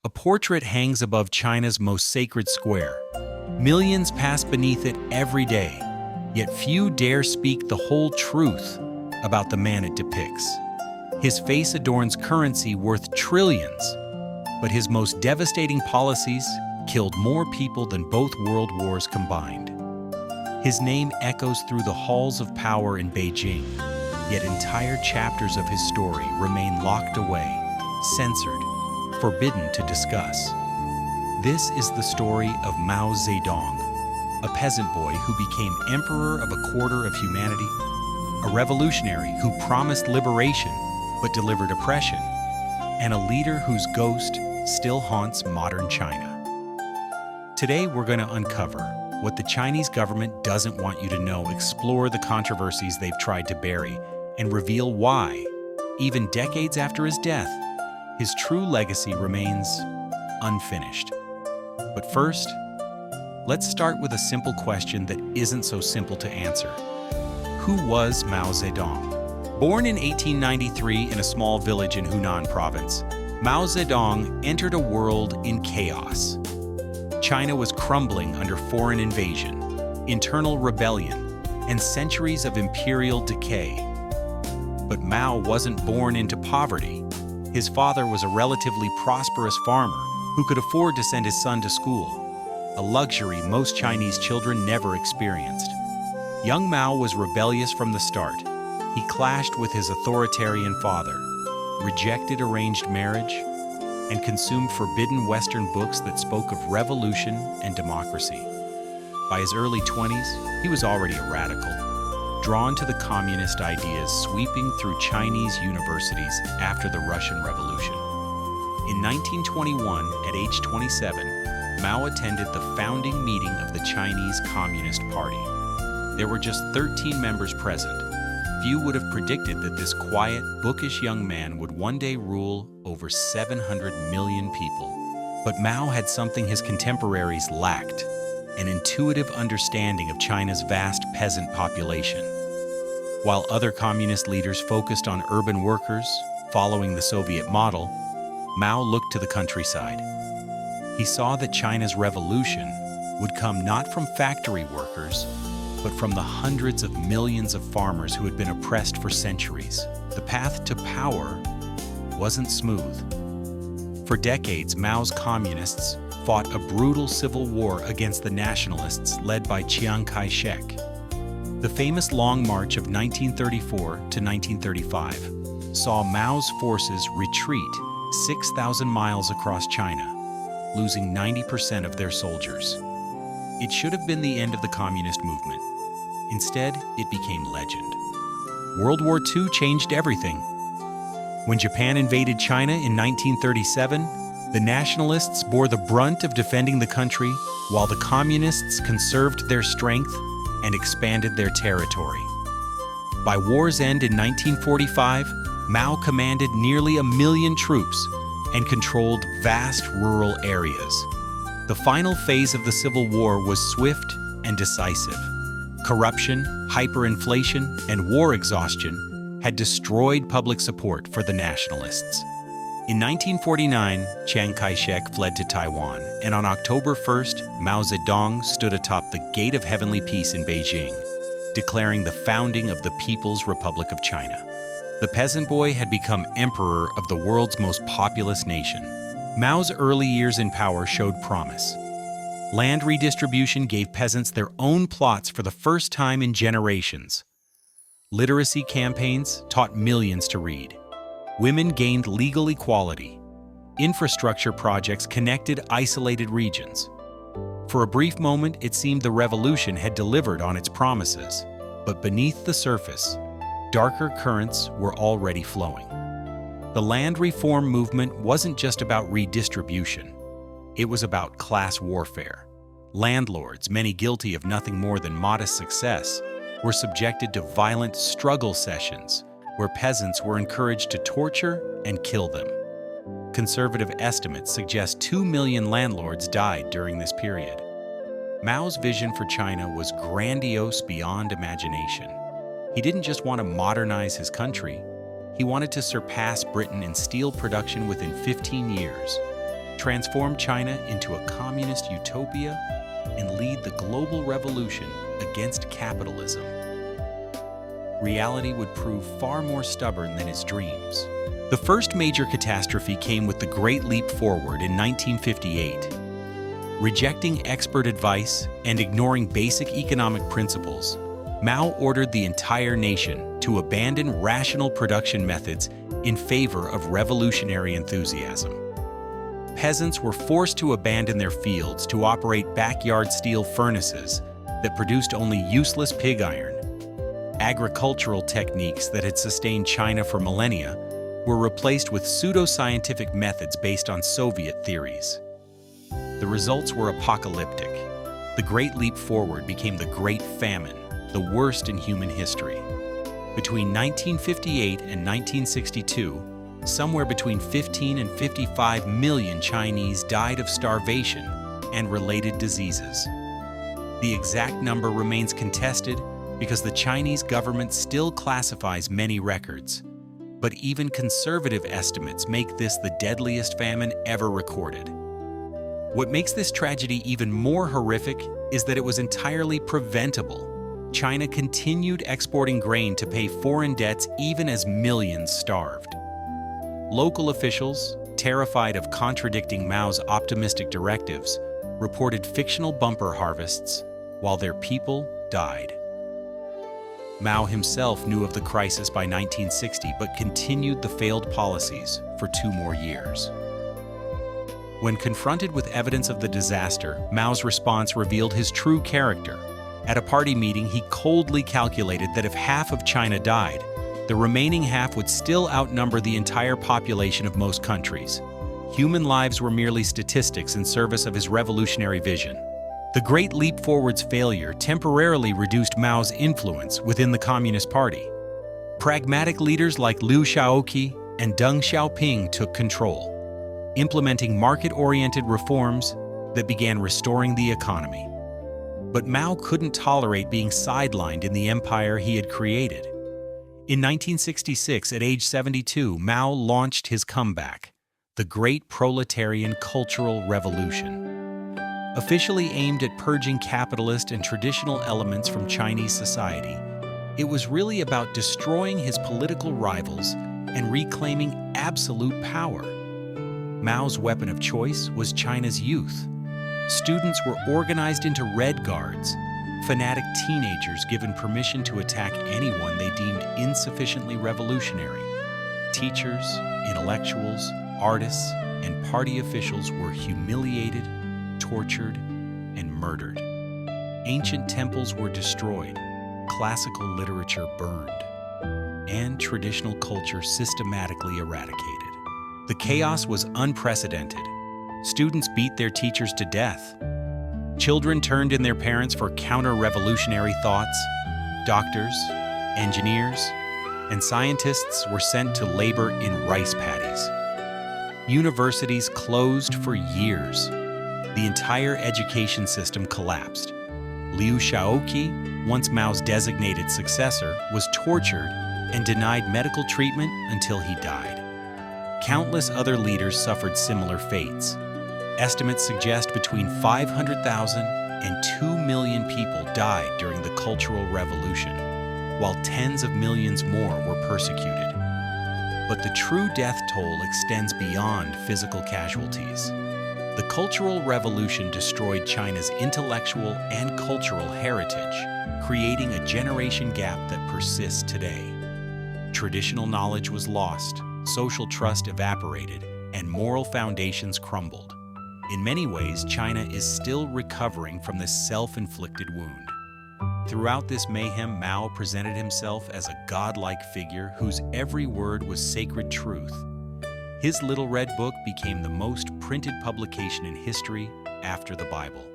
A portrait hangs above China's most sacred square. Millions pass beneath it every day, yet few dare speak the whole truth about the man it depicts. His face adorns currency worth trillions, but his most devastating policies killed more people than both world wars combined. His name echoes through the halls of power in Beijing, yet entire chapters of his story remain locked away, censored, forbidden to discuss. This is the story of Mao Zedong, a peasant boy who became emperor of a quarter of humanity, a revolutionary who promised liberation but delivered oppression, and a leader whose ghost still haunts modern China. Today we're going to uncover what the Chinese government doesn't want you to know, explore the controversies they've tried to bury, and reveal why, even decades after his death, his true legacy remains unfinished. But first, let's start with a simple question that isn't so simple to answer. Who was Mao Zedong? Born in 1893 in a small village in Hunan province, Mao Zedong entered a world in chaos. China was crumbling under foreign invasion, internal rebellion, and centuries of imperial decay. But Mao wasn't born into poverty. His father was a relatively prosperous farmer who could afford to send his son to school, a luxury most Chinese children never experienced. Young Mao was rebellious from the start. He clashed with his authoritarian father, rejected arranged marriage, and consumed forbidden Western books that spoke of revolution and democracy. By his early 20s, he was already a radical, drawn to the communist ideas sweeping through Chinese universities after the Russian Revolution. In 1921, at age 27, Mao attended the founding meeting of the Chinese Communist Party. There were just 13 members present. Few would have predicted that this quiet, bookish young man would one day rule over 700 million people. But Mao had something his contemporaries lacked: an intuitive understanding of China's vast peasant population. While other communist leaders focused on urban workers, following the Soviet model, Mao looked to the countryside. He saw that China's revolution would come not from factory workers, but from the hundreds of millions of farmers who had been oppressed for centuries. The path to power wasn't smooth. For decades, Mao's communists fought a brutal civil war against the nationalists led by Chiang Kai-shek. The famous Long March of 1934 to 1935 saw Mao's forces retreat 6,000 miles across China, losing 90% of their soldiers. It should have been the end of the communist movement. Instead, it became legend. World War II changed everything. When Japan invaded China in 1937, the nationalists bore the brunt of defending the country, while the communists conserved their strength and expanded their territory. By war's end in 1945, Mao commanded nearly 1 million troops and controlled vast rural areas. The final phase of the Civil War was swift and decisive. Corruption, hyperinflation, and war exhaustion had destroyed public support for the nationalists. In 1949, Chiang Kai-shek fled to Taiwan, and on October 1st, Mao Zedong stood atop the Gate of Heavenly Peace in Beijing, declaring the founding of the People's Republic of China. The peasant boy had become emperor of the world's most populous nation. Mao's early years in power showed promise. Land redistribution gave peasants their own plots for the first time in generations. Literacy campaigns taught millions to read. Women gained legal equality. Infrastructure projects connected isolated regions. For a brief moment, it seemed the revolution had delivered on its promises, but beneath the surface, darker currents were already flowing. The land reform movement wasn't just about redistribution. It was about class warfare. Landlords, many guilty of nothing more than modest success, were subjected to violent struggle sessions where peasants were encouraged to torture and kill them. Conservative estimates suggest 2 million landlords died during this period. Mao's vision for China was grandiose beyond imagination. He didn't just want to modernize his country, he wanted to surpass Britain in steel production within 15 years. transform China into a communist utopia, and lead the global revolution against capitalism. Reality would prove far more stubborn than his dreams. The first major catastrophe came with the Great Leap Forward in 1958. Rejecting expert advice and ignoring basic economic principles, Mao ordered the entire nation to abandon rational production methods in favor of revolutionary enthusiasm. Peasants were forced to abandon their fields to operate backyard steel furnaces that produced only useless pig iron. Agricultural techniques that had sustained China for millennia were replaced with pseudoscientific methods based on Soviet theories. The results were apocalyptic. The Great Leap Forward became the Great Famine, the worst in human history. Between 1958 and 1962, somewhere between 15 and 55 million Chinese died of starvation and related diseases. The exact number remains contested because the Chinese government still classifies many records. But even conservative estimates make this the deadliest famine ever recorded. What makes this tragedy even more horrific is that it was entirely preventable. China continued exporting grain to pay foreign debts even as millions starved. Local officials, terrified of contradicting Mao's optimistic directives, reported fictional bumper harvests while their people died. Mao himself knew of the crisis by 1960 but continued the failed policies for 2 more years. When confronted with evidence of the disaster, Mao's response revealed his true character. At a party meeting, he coldly calculated that if half of China died, the remaining half would still outnumber the entire population of most countries. Human lives were merely statistics in service of his revolutionary vision. The Great Leap Forward's failure temporarily reduced Mao's influence within the Communist Party. Pragmatic leaders like Liu Shaoqi and Deng Xiaoping took control, implementing market-oriented reforms that began restoring the economy. But Mao couldn't tolerate being sidelined in the empire he had created. In 1966, at age 72, Mao launched his comeback, the Great Proletarian Cultural Revolution. Officially aimed at purging capitalist and traditional elements from Chinese society, it was really about destroying his political rivals and reclaiming absolute power. Mao's weapon of choice was China's youth. Students were organized into Red Guards, fanatic teenagers given permission to attack anyone they deemed insufficiently revolutionary. Teachers, intellectuals, artists, and party officials were humiliated, tortured, and murdered. Ancient temples were destroyed, classical literature burned, and traditional culture systematically eradicated. The chaos was unprecedented. Students beat their teachers to death. Children turned in their parents for counter-revolutionary thoughts. Doctors, engineers, and scientists were sent to labor in rice paddies. Universities closed for years. The entire education system collapsed. Liu Shaoqi, once Mao's designated successor, was tortured and denied medical treatment until he died. Countless other leaders suffered similar fates. Estimates suggest between 500,000 and 2 million people died during the Cultural Revolution, while tens of millions more were persecuted. But the true death toll extends beyond physical casualties. The Cultural Revolution destroyed China's intellectual and cultural heritage, creating a generation gap that persists today. Traditional knowledge was lost, social trust evaporated, and moral foundations crumbled. In many ways, China is still recovering from this self-inflicted wound. Throughout this mayhem, Mao presented himself as a godlike figure whose every word was sacred truth. His Little Red Book became the most printed publication in history after the Bible.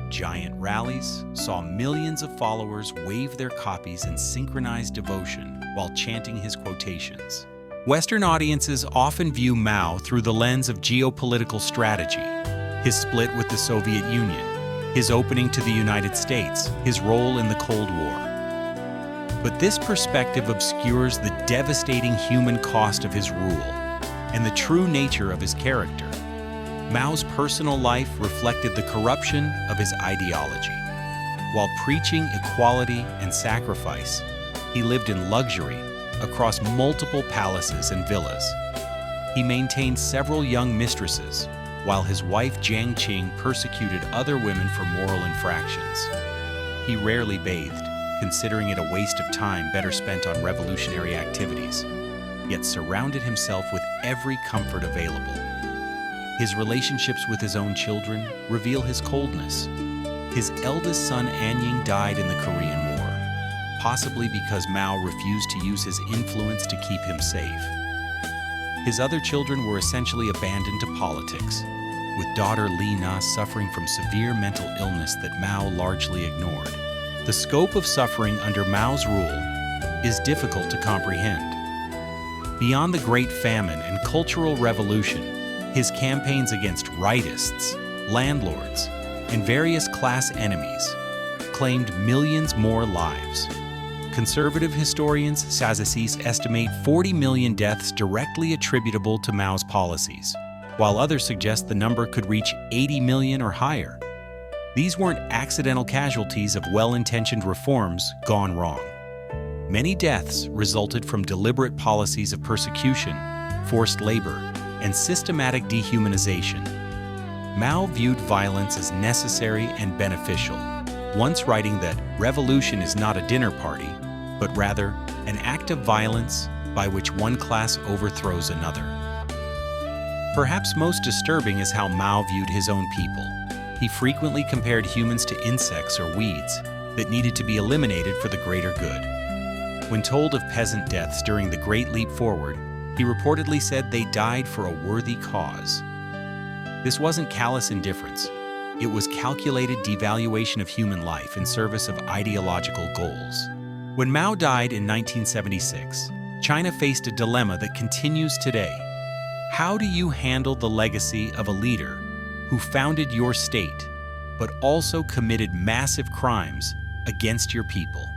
Giant rallies saw millions of followers wave their copies in synchronized devotion while chanting his quotations. Western audiences often view Mao through the lens of geopolitical strategy, his split with the Soviet Union, his opening to the United States, his role in the Cold War. But this perspective obscures the devastating human cost of his rule and the true nature of his character. Mao's personal life reflected the corruption of his ideology. While preaching equality and sacrifice, he lived in luxury across multiple palaces and villas. He maintained several young mistresses, while his wife Jiang Qing persecuted other women for moral infractions. He rarely bathed, considering it a waste of time better spent on revolutionary activities, yet surrounded himself with every comfort available. His relationships with his own children reveal his coldness. His eldest son Anying died in the Korean War, possibly because Mao refused to use his influence to keep him safe. His other children were essentially abandoned to politics, with daughter Li Na suffering from severe mental illness that Mao largely ignored. The scope of suffering under Mao's rule is difficult to comprehend. Beyond the Great Famine and Cultural Revolution, his campaigns against rightists, landlords, and various class enemies claimed millions more lives. Conservative historians estimate 40 million deaths directly attributable to Mao's policies, while others suggest the number could reach 80 million or higher. These weren't accidental casualties of well-intentioned reforms gone wrong. Many deaths resulted from deliberate policies of persecution, forced labor, and systematic dehumanization. Mao viewed violence as necessary and beneficial, once writing that revolution is not a dinner party, but rather an act of violence by which one class overthrows another. Perhaps most disturbing is how Mao viewed his own people. He frequently compared humans to insects or weeds that needed to be eliminated for the greater good. When told of peasant deaths during the Great Leap Forward, he reportedly said they died for a worthy cause. This wasn't callous indifference. It was calculated devaluation of human life in service of ideological goals. When Mao died in 1976, China faced a dilemma that continues today. How do you handle the legacy of a leader who founded your state, but also committed massive crimes against your people?